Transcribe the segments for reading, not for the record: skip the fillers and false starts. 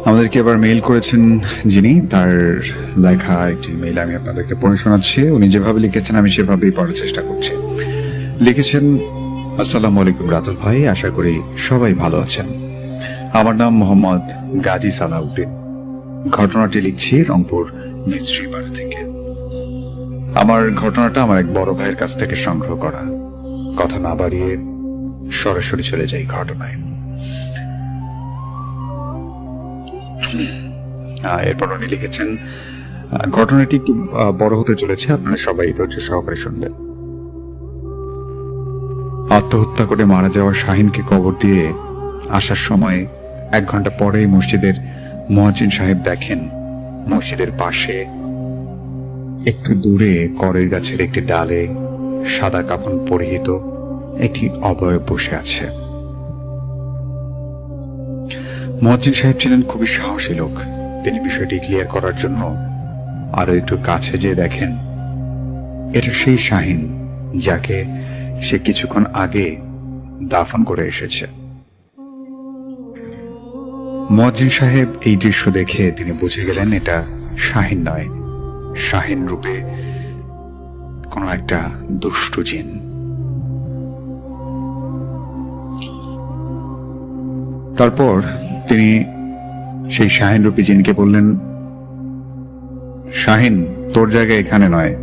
আমাদেরকে এবার মেইল করেছেন যিনি, তার লেখা একটি মেইল আমি আপনাদেরকে পড়ে শোনাচ্ছি। উনি যেভাবে লিখেছেন আমি সেভাবেই পড়ার চেষ্টা করছি। লিখেছেন, আসসালামু আলাইকুম রাতুল ভাই, আশা করি সবাই ভালো আছেন। আমার নাম মোহাম্মদ গাজী সালাউদ্দিন। ঘটনাটি লিখছি রংপুর মিস্ত্রিপাড়া থেকে। আমার ঘটনাটা আমার এক বড় ভাইয়ের কাছ থেকে সংগ্রহ করা। কথা না বাড়িয়ে সরাসরি চলে যাই ঘটনায়। এরপর উনি লিখেছেন, ঘটনাটি একটু বড় হতে চলেছে, আপনারা সবাই ধৈর্য সহকারে শুনবেন। আত্মহত্যা করে মারা যাওয়া শাহিনকে কবর দিয়ে আসার সময় 1 ঘন্টা পরেই মসজিদের মুয়াজ্জিন সাহেব দেখেন মসজিদের পাশে একটু দূরে করের গাছের একটি ডালে সাদা কাফন পরিহিত একটি অবয়ব বসে আছে। মুয়াজ্জিন সাহেব ছিলেন খুবই সাহসী লোক। তিনি বিষয়টি ক্লিয়ার করার জন্য আরো একটু কাছে যেয়ে দেখেন এটা সেই শাহিন যাকে সে কিছুক্ষণ আগে দাফন করে এসেছে। মুয়াজ্জিন সাহেব এই দৃশ্য দেখে তিনি বুঝে গেলেন এটা শাহিন নয়, শাহিন রূপে কোন একটা দুষ্ট জিন। তারপর তিনি সেই শাহিন রূপী জিনকে বললেন, শাহিন, তোর জায়গা এখানে নয়,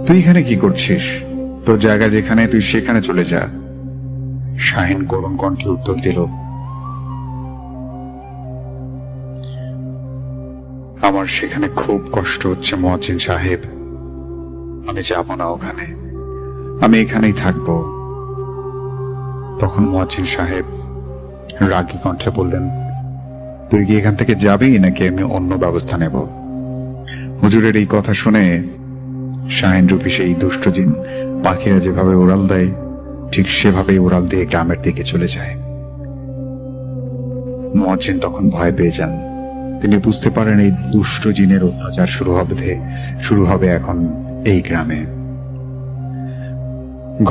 তুই এখানে কি করছিস? তোর জায়গা যেখানে, তুই সেখানে চলে যা। শাহিন করুণ কণ্ঠে উত্তর দিল, আমার সেখানে খুব কষ্ট হচ্ছে মুয়াজ্জিন সাহেব, আমি যাব না ওখানে, আমি এখানেই থাকব। তখন মুয়াজ্জিন সাহেব রাগী কণ্ঠে বললেন, তুই কি এখান থেকে যাবি নাকি আমি অন্য ব্যবস্থা নেব? হুজুরের এই কথা শুনে শাহিন রূপী সেই দুষ্ট জিন পাখিরা যেভাবে উড়াল দেয় ঠিক সেভাবেই উড়াল দিয়ে গ্রামের দিকে চলে যায়। মুয়াজ্জিন তখন ভয় পেয়ে যান। তিনি বুঝতে পারেন এই দুষ্ট জিনের অত্যাচার শুরু হবে এখন এই গ্রামে।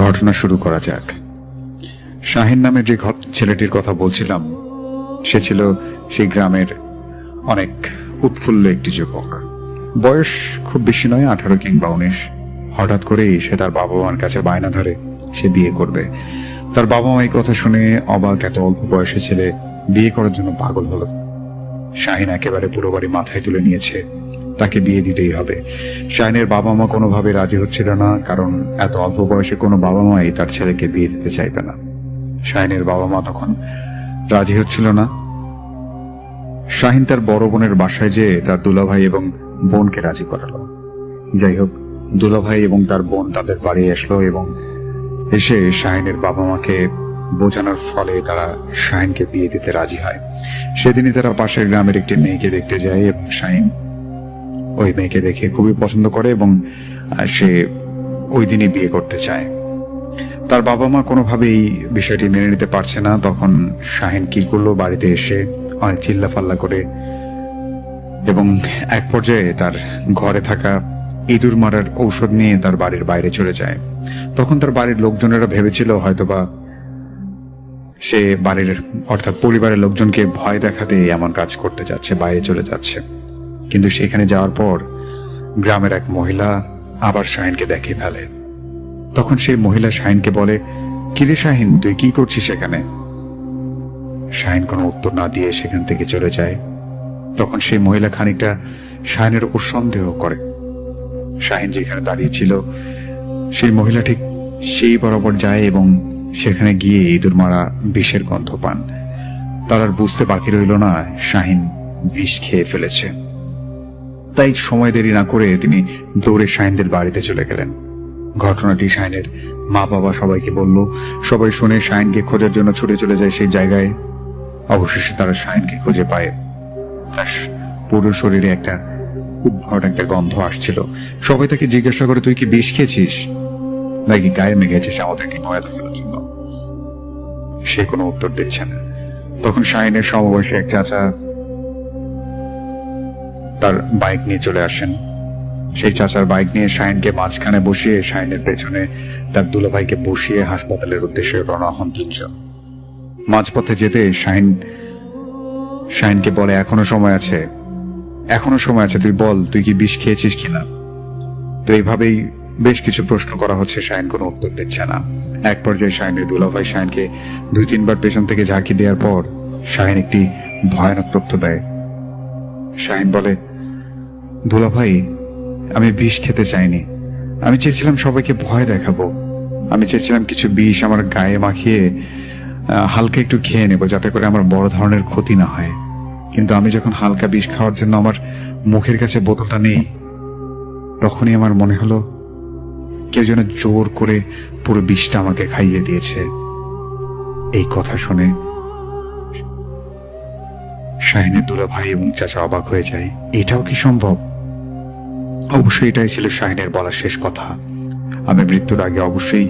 ঘটনা শুরু করা যাক। শাহিন নামের যে ছেলেটির কথা বলছিলাম, সে ছিল সেই গ্রামের অনেক উৎফুল্ল একটি যুবক। বয়স খুব বেশি নয়, 18 কিংবা 19। হঠাৎ করেই সে তার বাবা মার কাছে বায়না ধরে সে বিয়ে করবে। তার বাবা মা এই কথা শুনে অবাক, এত অল্প বয়সে ছেলে বিয়ে করার জন্য পাগল হলো। শাহিন একেবারে পুরো বাড়ি মাথায় তুলে নিয়েছে, তাকে বিয়ে দিতেই হবে। শাহিনের বাবা মা কোনোভাবে রাজি হচ্ছিল না, কারণ এত অল্প বয়সে কোনো বাবা মাই তার ছেলেকে বিয়ে দিতে চাইবে না। শাহিনের বাবা মা তখন রাজি হচ্ছিল না। শাহিন তার বড় বোনের বাসায় যেয়ে তার দুলাভাই এবং বোনকে রাজি করালো। যাই হোক, দুলাভাই এবং তার বোন তাদের বাড়ি আসলো এবং এসে শাহিনের বাবা মাকে বোঝানোর ফলে তারা শাহিনকে বিয়ে দিতে রাজি হয়। সেদিনই তারা পাশের গ্রামের একটি মেয়েকে দেখতে যায় এবং শাহিন ওই মেয়েকে দেখে খুবই পছন্দ করে এবং সে ওই দিনই বিয়ে করতে চায়। তার বাবা মা কোনোভাবেই বিষয়টি মেনে নিতে পারছে না। তখন শাহিন কি করলো, বাড়িতে এসে অনেক চিল্লাফাল্লা করে এবং এক পর্যায়ে তার ঘরে থাকা ইঁদুর মারার ঔষধ নিয়ে তার বাড়ির বাইরে চলে যায়। তখন তার বাড়ির লোকজনেরা ভেবেছিল হয়তোবা সে বাড়ির অর্থাৎ পরিবারের লোকজনকে ভয় দেখাতে এমন কাজ করতে যাচ্ছে, বাইরে চলে যাচ্ছে। কিন্তু সেখানে যাওয়ার পর গ্রামের এক মহিলা আবার শাহিনকে দেখে ফেলে। তখন সেই মহিলা শাহিনকে বলে, কিরে শাহিন, তুই কি করছিস এখানে? শাহিন কোনো উত্তর না দিয়ে সেখান থেকে চলে যায়। তখন সেই মহিলা খানিকটা শাহিনের উপর সন্দেহ করে। শাহিন যেখানে দাঁড়িয়েছিল সেই মহিলা ঠিক সেই বরাবর যায় এবং সেখানে গিয়ে ইঁদুর মারা বিষের গন্ধ পান। তার আর বুঝতে বাকি রইল না শাহিন বিষ খেয়ে ফেলেছে। তাই সময় দেরি না করে তিনি দৌড়ে শাহিনদের বাড়িতে চলে গেলেন। ঘটনাটি শাহিনের মা বাবা সবাইকে বলল। সবাই শুনে শাহিনকে খোঁজার জন্য ছুটে চলে যায় সেই জায়গায়। অবশেষে তারা শাহিনকে খুঁজে পায়। তার পুরো শরীরে একটা উদ্ভট একটা গন্ধ আসছিল। সবাই তাকে জিজ্ঞাসা করে, তুই কি বিষ খেয়েছিস নাকি গায়ে মেঘেছিস আমাদেরকে ভয় দেখানোর জন্য? সে কোনো উত্তর দিচ্ছে না। তখন শাহিনের সমবয়সী এক চাচা তার বাইক নিয়ে চলে আসেন। সেই চাচার বাইক নিয়ে শাহিনকে মাঝখানে বসিয়ে শাহিনের পেছনে তার দুলাভাইকে বসিয়ে হাসপাতালের উদ্দেশ্যে রওনা হন তিনজন। মাঝপথে যেতে শাহিন শাহিনকে বলে এখনো সময় আছে, এখনো সময় আছে, তুই বল তুই কি বিষ খেয়েছিস কিনা। তো এইভাবেই বেশ কিছু প্রশ্ন করা হচ্ছে, শাহিন কোনো উত্তর দিচ্ছে না। এক পর্যায়ে শাহিনের দুলাভাই শাহিনকে 2-3 বার পেছন থেকে ঝাঁকি দেওয়ার পর শাহিন একটি ভয়ানক তথ্য দেয়। শাহিন বলে, দুলাভাই আমি বিষ খেতে চাইনি, আমি চেয়েছিলাম সবাইকে ভয় দেখাবো, আমি চেয়েছিলাম কিছু বিষ আমার গায়ে মাখিয়ে হালকা একটু খেয়ে নেবো যাতে করে আমার বড় ধরনের ক্ষতি না হয়। কিন্তু আমি যখন হালকা বিষ খাওয়ার জন্য আমার মুখের কাছে বোতলটা নেই, তখনই আমার মনে হলো কেউ যেন জোর করে পুরো বিষটা আমাকে খাইয়ে দিয়েছে। এই কথা শুনে শাহিনের দুলাভাই এবং চাচা অবাক হয়ে যায়। এটাও কি সম্ভব? অবশ্যই এটাই ছিল শাহিনের বলা শেষ কথা। আমি মৃত্যুর আগে অবশ্যই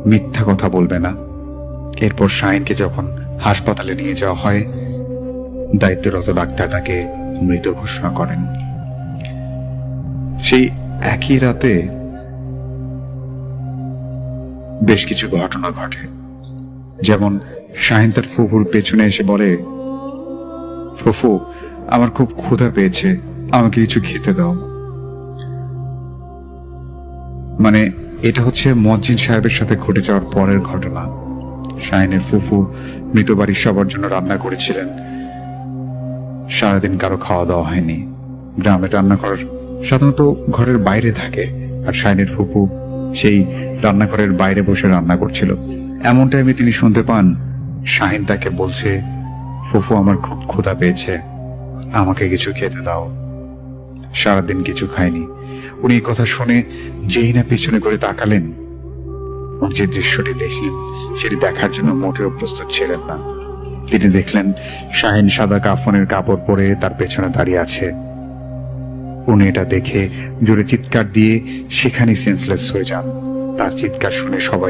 মিথ্যা কথা বলবে না। এরপর শাহিনকে যখন হাসপাতালে নিয়ে যাওয়া হয়, দায়িত্বরত ডাক্তার তাকে মৃত ঘোষণা করেন। সেই একই রাতে বেশ কিছু ঘটনা ঘটে। যেমন শাহিন তার ফুফুর পেছনে এসে বলে, ফুফু আমার খুব ক্ষুধা পেয়েছে, আমাকে কিছু খেতে দাও। মানে এটা হচ্ছে মজ্জিন সাহেবের সাথে ঘটে যাওয়ার পরের ঘটনা। শাহিনের ফুফু মৃত বাড়ির সবার জন্য রান্না করেছিলেন। সারাদিন কারো খাওয়া দাওয়া হয়নি। গ্রামে রান্নাঘর সাধারণত ঘরের বাইরে থাকে, আর শাহিনের ফুফু সেই রান্নাঘরের বাইরে বসে রান্না করছিল। এমন টাইমে তিনি শুনতে পান শাহিন তাকে বলছে, ফুফু আমার খুব ক্ষুধা পেয়েছে, আমাকে কিছু খেতে দাও। সারাদিন কিছু খায়নি। উনি এই কথা শুনে যেই না পিছনে করে তাকালেন, যে দৃশ্যটি দেখলেন সেটি দেখার জন্য মোটেও প্রস্তুত ছিলেন না। তিনি দেখলেন শাহিন সাদা কাফনের কাপড় পরে তার পেছনে দাঁড়িয়ে আছে। উনি এটা দেখে জোরে চিৎকার দিয়ে সেখানেই সেন্সলেস হয়ে যান। তার চিৎকার শুনে সবাই